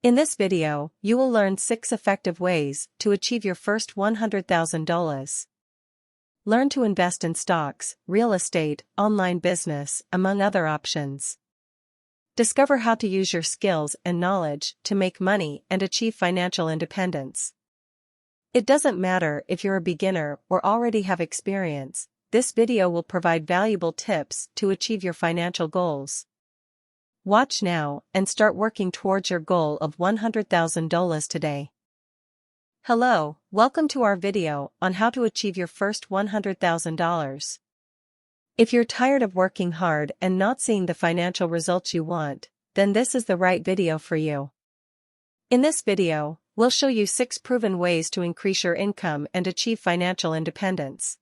In this video, you will learn 6 effective ways to achieve your first $100,000. Learn to invest in stocks, real estate, online business, among other options. Discover how to use your skills and knowledge to make money and achieve financial independence. It doesn't matter if you're a beginner or already have experience, this video will provide valuable tips to achieve your financial goals. Watch now and start working towards your goal of $100,000 today. Hello, welcome to our video on how to achieve your first $100,000. If you're tired of working hard and not seeing the financial results you want, then this is the right video for you. In this video, we'll show you 6 proven ways to increase your income and achieve financial independence.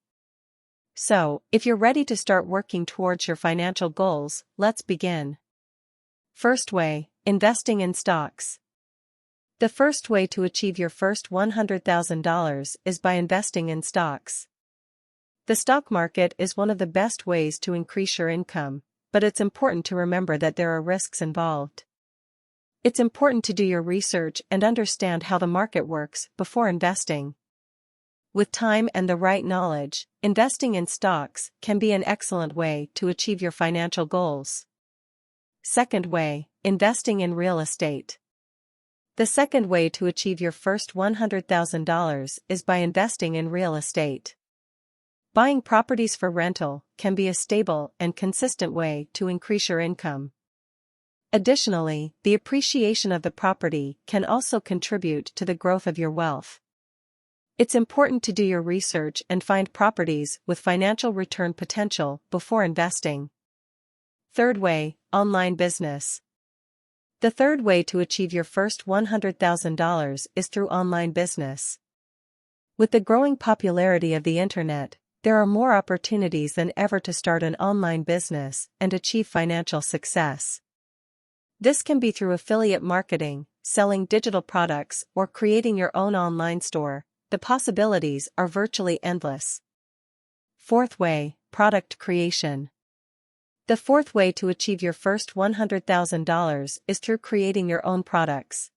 So, if you're ready to start working towards your financial goals, let's begin. First way, investing in stocks. The first way to achieve your first $100,000 is by investing in stocks. The stock market is one of the best ways to increase your income, but it's important to remember that there are risks involved. It's important to do your research and understand how the market works before investing. With time and the right knowledge, investing in stocks can be an excellent way to achieve your financial goals. Second way, investing in real estate. The second way to achieve your first $100,000 is by investing in real estate. Buying properties for rental can be a stable and consistent way to increase your income. Additionally, the appreciation of the property can also contribute to the growth of your wealth. It's important to do your research and find properties with financial return potential before investing. Third way, online business. The third way to achieve your first $100,000 is through online business. With the growing popularity of the internet, there are more opportunities than ever to start an online business and achieve financial success. This can be through affiliate marketing, selling digital products, or creating your own online store. The possibilities are virtually endless. Fourth way, product creation. The fourth way to achieve your first $100,000 is through creating your own products.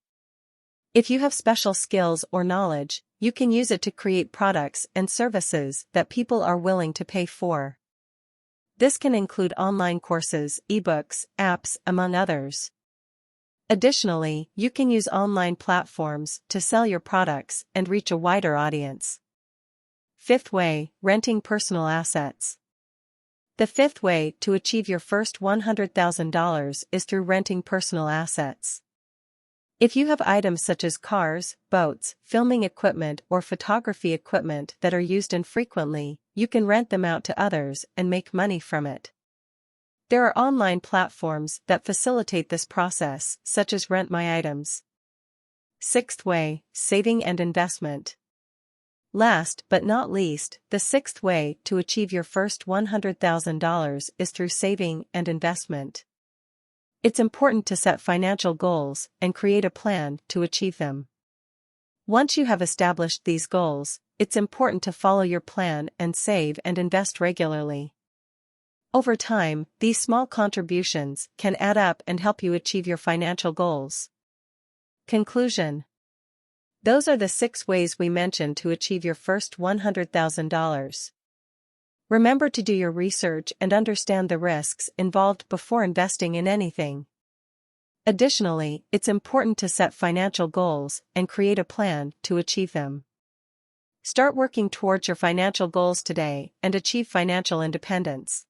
If you have special skills or knowledge, you can use it to create products and services that people are willing to pay for. This can include online courses, ebooks, apps, among others. Additionally, you can use online platforms to sell your products and reach a wider audience. Fifth way, renting personal assets. The fifth way to achieve your first $100,000 is through renting personal assets. If you have items such as cars, boats, filming equipment, or photography equipment that are used infrequently, you can rent them out to others and make money from it. There are online platforms that facilitate this process, such as Rent My Items. Sixth way, saving and investment. Last but not least, the sixth way to achieve your first $100,000 is through saving and investment. It's important to set financial goals and create a plan to achieve them. Once you have established these goals, it's important to follow your plan and save and invest regularly. Over time, these small contributions can add up and help you achieve your financial goals. Conclusion. Those are the 6 ways we mentioned to achieve your first $100,000. Remember to do your research and understand the risks involved before investing in anything. Additionally, it's important to set financial goals and create a plan to achieve them. Start working towards your financial goals today and achieve financial independence.